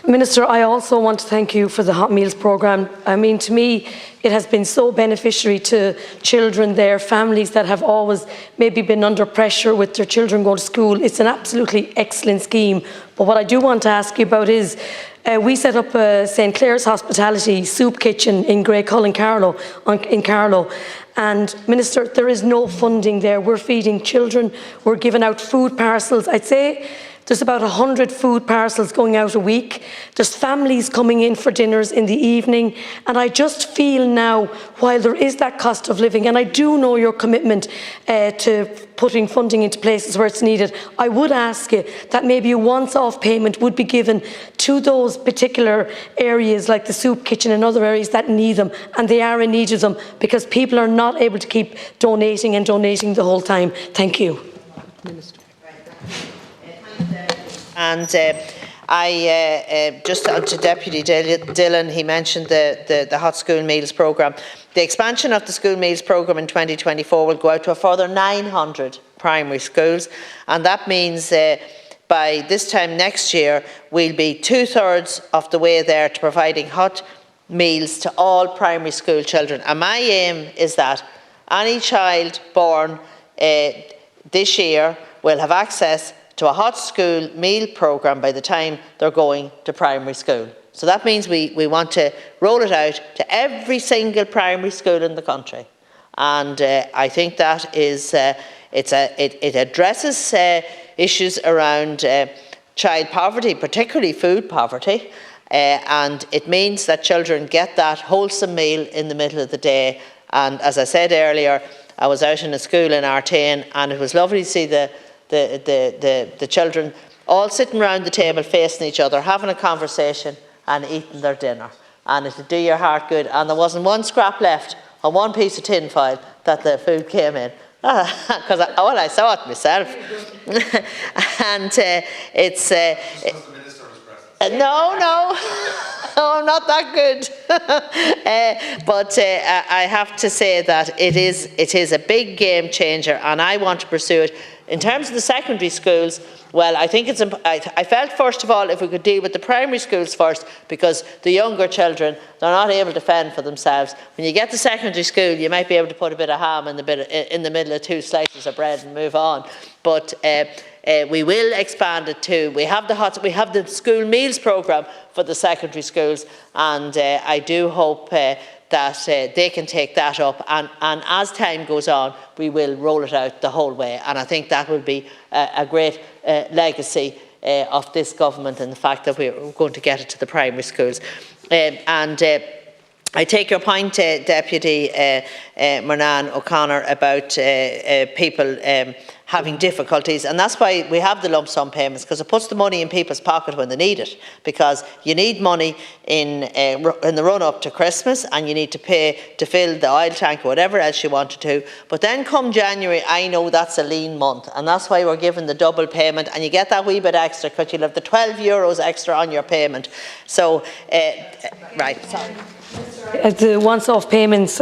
Minister, I also want to thank you for the Hot Meals programme. I mean, to me, it has been so beneficiary to children, their families that have always maybe been under pressure with their children going to school. It's an absolutely excellent scheme. But what I do want to ask you about is, we set up a St Clair's Hospitality soup kitchen in Greycull in Carlow. And Minister, there is no funding there. We're feeding children, we're giving out food parcels. I'd say there's about 100 food parcels going out a week. There's families coming in for dinners in the evening. And I just feel now, while there is that cost of living, and I do know your commitment to putting funding into places where it's needed, I would ask you that maybe a once-off payment would be given to those particular areas like the soup kitchen and other areas that need them, and they are in need of them, because people are not able to keep donating and donating the whole time. Thank you. Minister. And just on to Deputy Dillon, he mentioned the Hot School Meals programme. The expansion of the school meals programme in 2024 will go out to a further 900 primary schools, and that means by this time next year we'll be 2/3 of the way there to providing hot meals to all primary school children. And my aim is that any child born this year will have access to a hot school meal programme by the time they're going to primary school. So that means we want to roll it out to every single primary school in the country. And I think that is, it addresses issues around child poverty, particularly food poverty, and it means that children get that wholesome meal in the middle of the day. And as I said earlier, I was out in a school in Artane, and it was lovely to see the children all sitting around the table facing each other, having a conversation and eating their dinner. And it would do your heart good. And there wasn't one scrap left on one piece of tin foil that the food came in. Because I saw it myself. And it's... No, I'm not that good. But I have to say that it is a big game changer, and I want to pursue it. In terms of the secondary schools, well, I think it's. I felt first of all if we could deal with the primary schools first, because the younger children, they're not able to fend for themselves. When you get to secondary school, you might be able to put a bit of ham in the middle of 2 slices of bread and move on. But we will expand it too. We have the school meals programme for the secondary schools, and I do hope that they can take that up, and as time goes on we will roll it out the whole way, and I think that will be a great legacy of this government, and the fact that we're going to get it to the primary schools. I take your point, Deputy Murnane-O'Connor, about people having difficulties, and that's why we have the lump sum payments, because it puts the money in people's pocket when they need it, because you need money in the run-up to Christmas, and you need to pay to fill the oil tank or whatever else you want to do. But then come January, I know that's a lean month, and that's why we're given the double payment, and you get that wee bit extra because you'll have the €12 extra on your payment. So, right, sorry. The once-off payments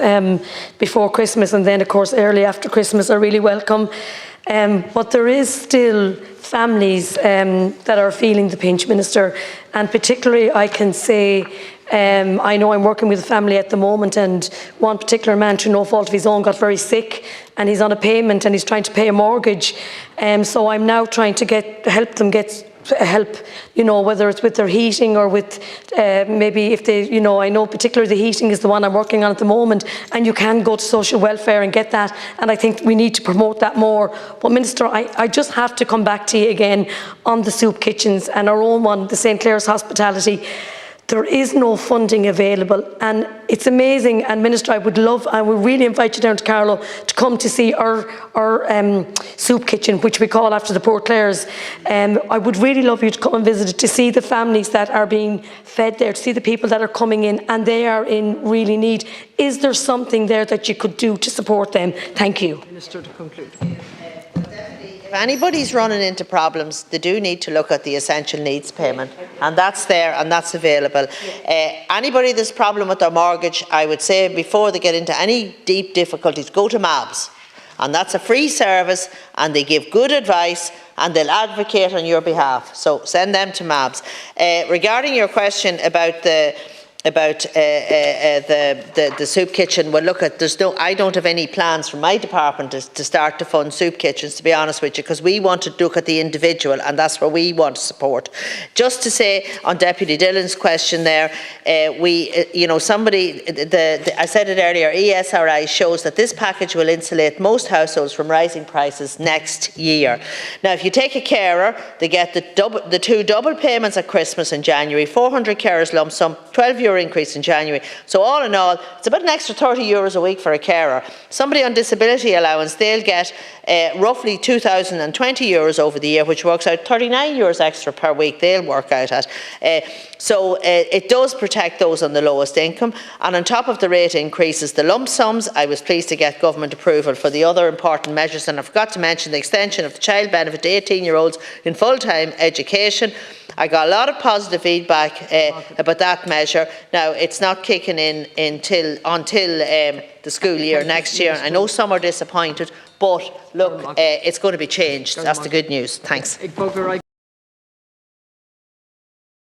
before Christmas, and then of course early after Christmas, are really welcome. But there is still families that are feeling the pinch, Minister, and particularly I can say, I know I'm working with a family at the moment, and one particular man, through no fault of his own, got very sick, and he's on a payment and he's trying to pay a mortgage. So I'm now trying to help them get help, you know, whether it's with their heating or with maybe if they, you know, I know particularly the heating is the one I'm working on at the moment, and you can go to social welfare and get that, and I think we need to promote that more. But Minister, I just have to come back to you again on the soup kitchens and our own one, the St Clair's Hospitality. There is no funding available, and it's amazing. And Minister, I would really invite you down to Carlow to come to see our soup kitchen, which we call after the Port Clares. I would really love you to come and visit it, to see the families that are being fed there, to see the people that are coming in, and they are in really need. Is there something there that you could do to support them? Thank you. Minister, to conclude. If anybody's running into problems, they do need to look at the essential needs payment, and that's there and that's available. Anybody that's problem with their mortgage, I would say before they get into any deep difficulties, go to MABS. and that's a free service, and they give good advice and they'll advocate on your behalf. So send them to MABS. Regarding your question about the soup kitchen, well, look, I don't have any plans from my department to start to fund soup kitchens, to be honest with you, because we want to look at the individual, and that's where we want to support. Just to say on Deputy Dillon's question there, I said it earlier, ESRI shows that this package will insulate most households from rising prices next year. Now, if you take a carer, they get the two double payments at Christmas and January, 400 carers lump sum, €12 increase in January. So all in all, it's about an extra €30 a week for a carer. Somebody on disability allowance, they'll get roughly €2,020 over the year, which works out €39 extra per week they'll work out at. So it does protect those on the lowest income. And on top of the rate increases, the lump sums, I was pleased to get government approval for the other important measures, and I forgot to mention the extension of the child benefit to 18-year-olds in full-time education. I got a lot of positive feedback about that measure. Now, it's not kicking in until the school year next year. I know some are disappointed, but look, it's going to be changed. That's the good news. Thanks.